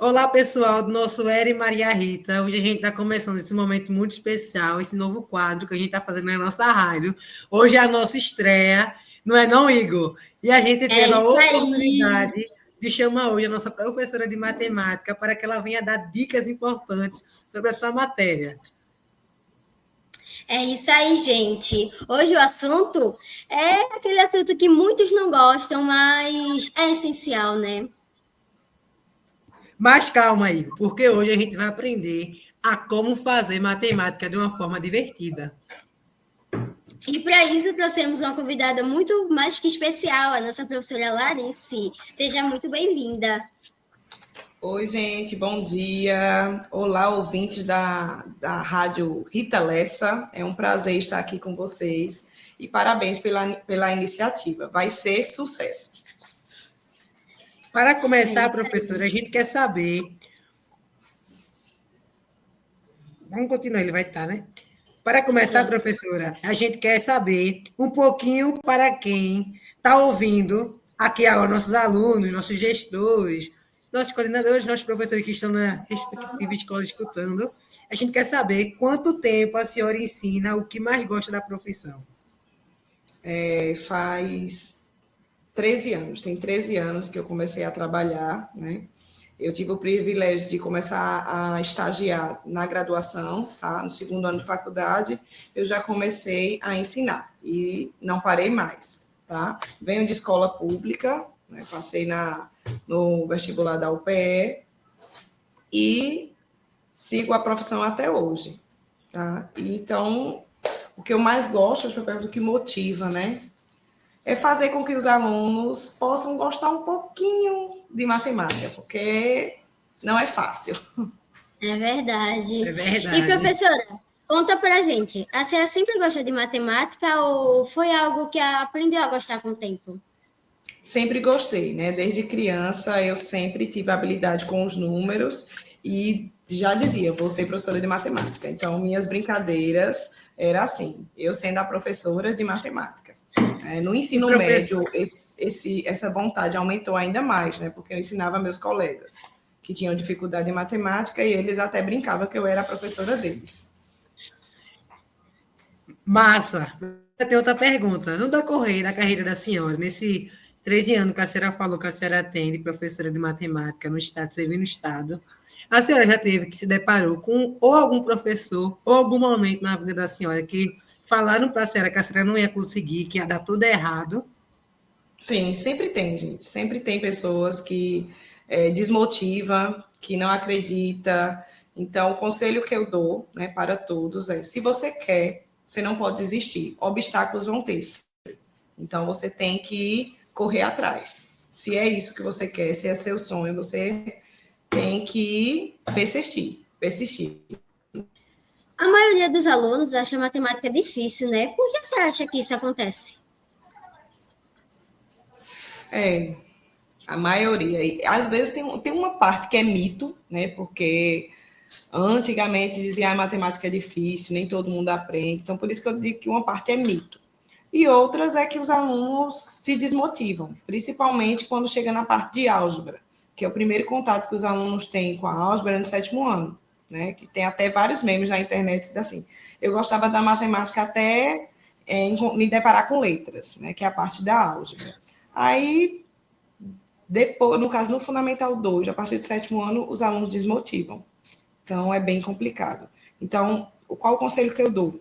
Olá, pessoal do nosso Era e Maria Rita. Hoje a gente está começando esse momento muito especial, esse novo quadro que a gente está fazendo na nossa rádio. Hoje é a nossa estreia, não é não, Igor? E a gente É teve a isso aí. oportunidade de chamar hoje a nossa professora de matemática para que ela venha dar dicas importantes sobre a sua matéria. É isso aí, gente. Hoje o assunto é aquele assunto que muitos não gostam, mas é essencial, né? Mas calma, Igor, porque hoje a gente vai aprender a como fazer matemática de uma forma divertida. E para isso trouxemos uma convidada muito mais que especial, a nossa professora Larissa. Seja muito bem-vinda. Oi, gente, bom dia. Olá, ouvintes da Rádio Rita Lessa. É um prazer estar aqui com vocês e parabéns pela iniciativa. Vai ser sucesso. Para começar, professora, a gente quer saber. Vamos continuar, ele vai estar, né? Para começar, Sim. professora, a gente quer saber um pouquinho para quem está ouvindo aqui agora, nossos alunos, nossos gestores, nossos coordenadores, nossos professores que estão na respectiva escola escutando. A gente quer saber quanto tempo a senhora ensina, o que mais gosta da profissão. Faz 13 anos, tem 13 anos que eu comecei a trabalhar, né? Eu tive o privilégio de começar a estagiar na graduação, tá? No segundo ano de faculdade, eu já comecei a ensinar e não parei mais, tá? Venho de escola pública, né? Passei no vestibular da UPE e sigo a profissão até hoje, tá? Então, o que eu mais gosto, acho que é o que motiva, né? É fazer com que os alunos possam gostar um pouquinho de matemática, porque não é fácil. É verdade. É E verdade. professora, conta pra gente, a senhora sempre gostou de matemática ou foi algo que aprendeu a gostar com o tempo? Sempre gostei, né? Desde criança eu sempre tive habilidade com os números e já dizia, vou ser professora de matemática. Então, minhas brincadeiras era assim, eu sendo a professora de matemática. No E ensino professor, médio, essa vontade aumentou ainda mais, né? Porque eu ensinava meus colegas que tinham dificuldade em matemática e eles até brincavam que eu era a professora deles. massa. Tem outra pergunta. No decorrer da carreira da senhora, nesse 13 anos que a senhora falou que a senhora atende professora de matemática no estado, servindo no estado, a senhora já teve que se deparou com ou algum professor ou algum momento na vida da senhora que falaram para a senhora não ia conseguir, que ia dar tudo errado? Sim, sempre tem, gente. Sempre tem pessoas que desmotiva, que não acredita. Então, o conselho que eu dou, né, para todos é: se você quer, você não pode desistir. Obstáculos vão ter. Então, você tem que correr atrás. Se é isso que você quer, se é seu sonho, você tem que persistir, persistir. A maioria dos alunos acha matemática difícil, né? Por que você acha que isso acontece? É, a maioria. E, às vezes tem uma parte que é mito, né? Porque antigamente dizia que a matemática é difícil, nem todo mundo aprende. Então, por isso que eu digo que uma parte é mito. E outras é que os alunos se desmotivam, principalmente quando chega na parte de álgebra, que é o primeiro contato que os alunos têm com a álgebra no sétimo ano, né? Que tem até vários memes na internet assim. Eu gostava da matemática até me deparar com letras, né? Que é a parte da álgebra. Aí, depois, no caso, no Fundamental 2, a partir do sétimo ano, os alunos desmotivam. Então, é bem complicado. Então, qual o conselho que eu dou?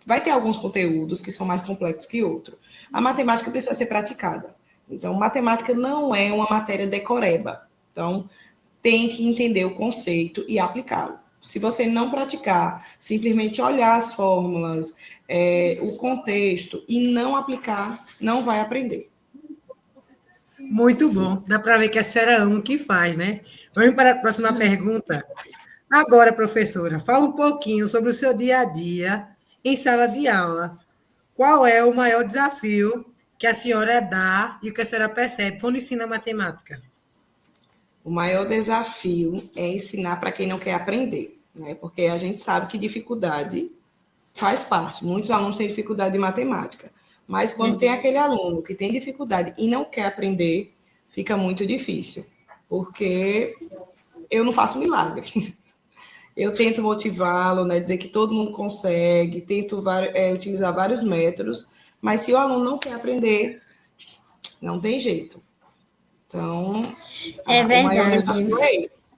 Vai ter alguns conteúdos que são mais complexos que outros. A matemática precisa ser praticada. Então, matemática não é uma matéria decoreba. Então, tem que entender o conceito e aplicá-lo. Se você não praticar, simplesmente olhar as fórmulas, o contexto e não aplicar, não vai aprender. Muito bom. Dá para ver que a senhora ama o que faz, né? Vamos para a próxima pergunta. Agora, professora, fala um pouquinho sobre o seu dia a dia em sala de aula. Qual é o maior desafio que a senhora dá e o que a senhora percebe quando ensina matemática? O maior desafio é ensinar para quem não quer aprender, né? Porque a gente sabe que dificuldade faz parte. Muitos alunos têm dificuldade de matemática, mas quando tem aquele aluno que tem dificuldade e não quer aprender, fica muito difícil, porque eu não faço milagre. Eu tento motivá-lo, né, dizer que todo mundo consegue, tento utilizar vários métodos, mas se o aluno não quer aprender, não tem jeito. Então, É o maior verdade. desafio é esse.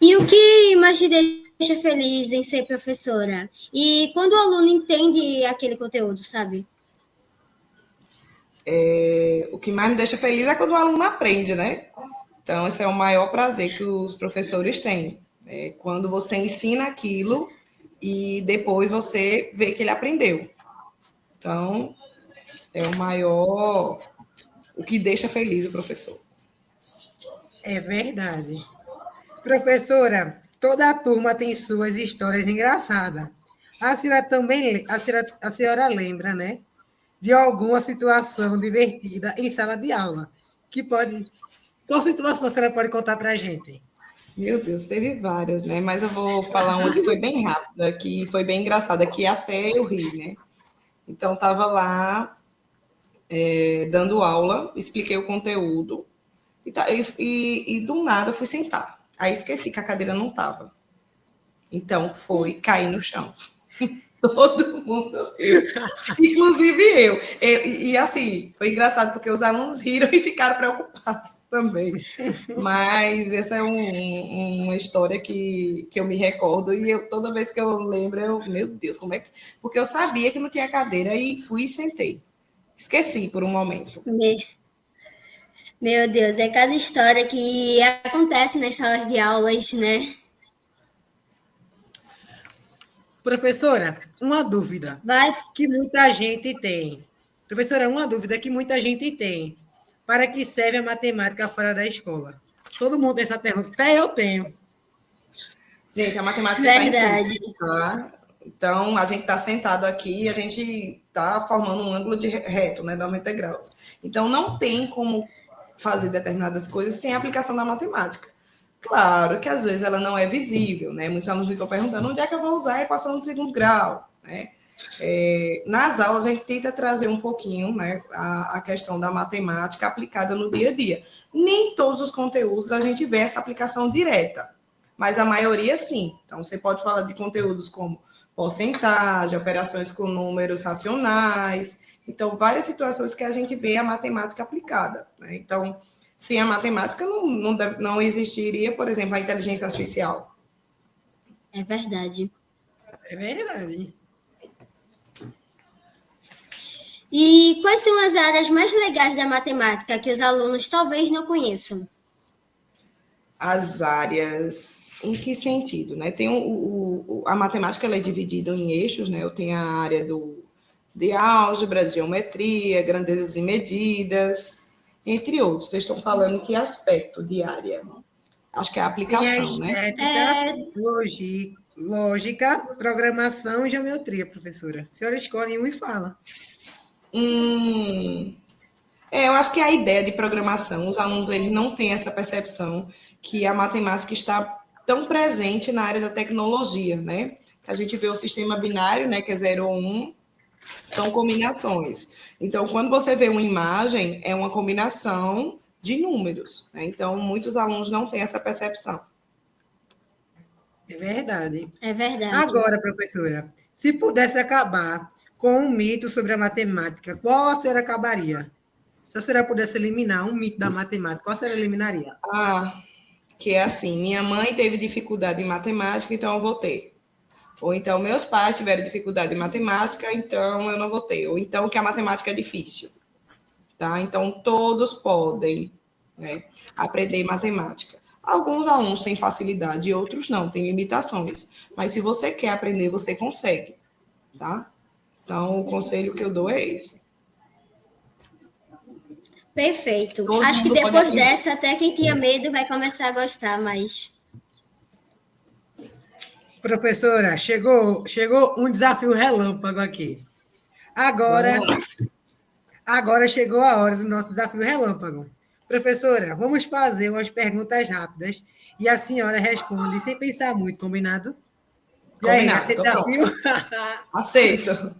E o que mais te deixa feliz em ser professora? E quando o aluno entende aquele conteúdo, sabe? O que mais me deixa feliz é quando o aluno aprende, né? Então, esse é o maior prazer que os professores têm. É quando você ensina aquilo e depois você vê que ele aprendeu. Então, é o que deixa feliz o professor. É verdade. Professora, toda a turma tem suas histórias engraçadas. A senhora lembra, né, de alguma situação divertida em sala de aula? Qual situação a senhora pode contar para a gente? Meu Deus, teve várias, né? Mas eu vou falar uma que foi bem rápida, que foi bem engraçada, que até eu ri, né? Então, estava lá dando aula, expliquei o conteúdo e do nada fui sentar. Aí esqueci que a cadeira não estava. Então, foi cair no chão. Todo mundo riu, inclusive eu. E assim, foi engraçado porque os alunos riram e ficaram preocupados também. Mas essa é uma história que eu me recordo e toda vez que eu lembro, meu Deus, como é que... Porque eu sabia que não tinha cadeira e fui e sentei. Esqueci por um momento. Meu Deus, é cada história que acontece nas salas de aulas, né? Professora, uma dúvida Vai. que muita gente tem. Professora, uma dúvida que muita gente tem. Para que serve a matemática fora da escola? Todo mundo tem essa pergunta. Até eu tenho. Gente, a matemática está em Verdade. tudo, tá? Então, a gente está sentado aqui, a gente está formando um ângulo de reto, né, 90 graus. Então, não tem como fazer determinadas coisas sem a aplicação da matemática. Claro que, às vezes, ela não é visível, né? Muitos alunos ficam perguntando onde é que eu vou usar a equação de segundo grau, né? Nas aulas, a gente tenta trazer um pouquinho, né, a questão da matemática aplicada no dia a dia. Nem todos os conteúdos a gente vê essa aplicação direta, mas a maioria sim. Então, você pode falar de conteúdos como porcentagem, operações com números racionais. Então, várias situações que a gente vê a matemática aplicada, né? Então, sem a matemática, não existiria, por exemplo, a inteligência artificial. É verdade. É verdade. E quais são as áreas mais legais da matemática que os alunos talvez não conheçam? As áreas, em que sentido, né? Tem a matemática ela é dividida em eixos, né? Eu tenho a área de álgebra, de geometria, grandezas e medidas, entre outros. Vocês estão falando que aspecto de área? Acho que é a Tem a aplicação, né? estética, lógica, programação e geometria, professora. A senhora escolhe um e fala. Eu acho que a ideia de programação, os alunos eles não têm essa percepção que a matemática está tão presente na área da tecnologia, né? A gente vê o sistema binário, né, que é 0 ou 1, são combinações. Então, quando você vê uma imagem, é uma combinação de números, né? Então, muitos alunos não têm essa percepção. É verdade. É verdade. Agora, professora, se pudesse acabar com um mito sobre a matemática, qual a senhora acabaria? Se a senhora pudesse eliminar um mito da matemática, qual a senhora eliminaria? Que é assim, minha mãe teve dificuldade em matemática, então eu vou ter. Ou então meus pais tiveram dificuldade em matemática, então eu não vou ter. Ou então que a matemática é difícil. Tá? Então todos podem, né, aprender matemática. Alguns alunos têm facilidade e outros não, têm limitações. Mas se você quer aprender, você consegue. Tá? Então o conselho que eu dou é esse. Perfeito. Todo Acho que mundo pode depois aprender. dessa, até quem tinha medo vai começar a gostar mais. Professora, chegou um desafio relâmpago aqui. Agora chegou a hora do nosso desafio relâmpago. Professora, vamos fazer umas perguntas rápidas e a senhora responde sem pensar muito, combinado? E aí, Combinado, aceita tô pronto. desafio? Aceito.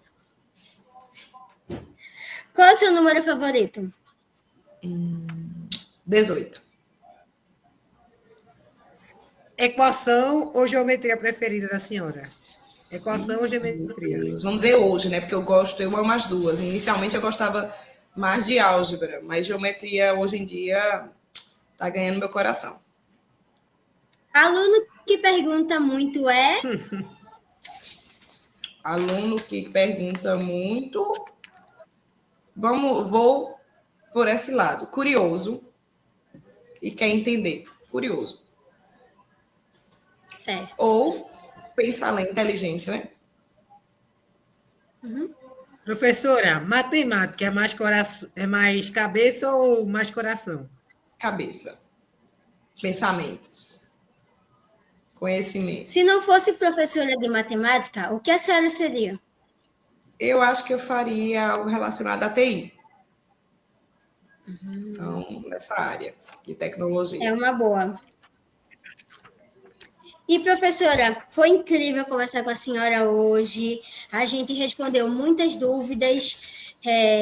Qual é o seu número favorito? 18. Equação ou geometria preferida da senhora? Equação ou geometria? Vamos dizer hoje, né? Porque eu amo as duas. Inicialmente eu gostava mais de álgebra, mas geometria hoje em dia tá ganhando meu coração. Aluno que pergunta muito é... Aluno que pergunta muito. Vou por esse lado. Curioso e quer entender. Curioso. Certo. Ou pensar lá, inteligente, né? Professora, matemática é mais cabeça ou mais coração? Cabeça. Pensamentos. Conhecimento. Se não fosse professora de matemática, o que a senhora seria? Eu acho que eu faria algo relacionado à TI. Então, nessa área de tecnologia. É uma boa. E, professora, foi incrível conversar com a senhora hoje. A gente respondeu muitas dúvidas,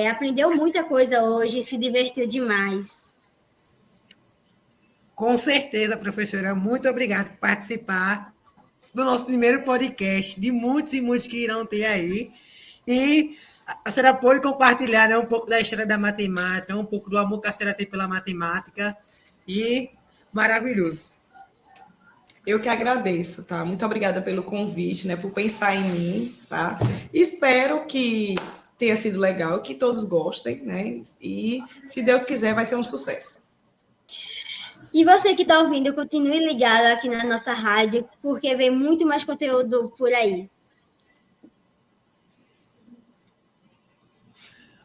aprendeu muita coisa hoje, se divertiu demais. Com certeza, professora. Muito obrigado por participar do nosso primeiro podcast, de muitos e muitos que irão ter aí. E a senhora pode compartilhar, né, um pouco da história da matemática, um pouco do amor que a senhora tem pela matemática. E maravilhoso. Eu que agradeço, tá? Muito obrigada pelo convite, né? Por pensar em mim, tá? Espero que tenha sido legal, que todos gostem, né? E, se Deus quiser, vai ser um sucesso. E você que está ouvindo, continue ligado aqui na nossa rádio, porque vem muito mais conteúdo por aí.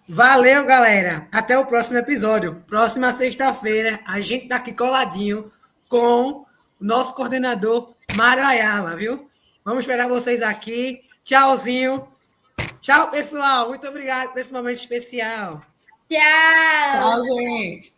Valeu, galera. Até o próximo episódio. Próxima sexta-feira, a gente tá aqui coladinho com o nosso coordenador, Mário Ayala, viu? Vamos esperar vocês aqui. Tchauzinho. Tchau, pessoal. Muito obrigado por esse momento especial. Tchau! Tchau, gente.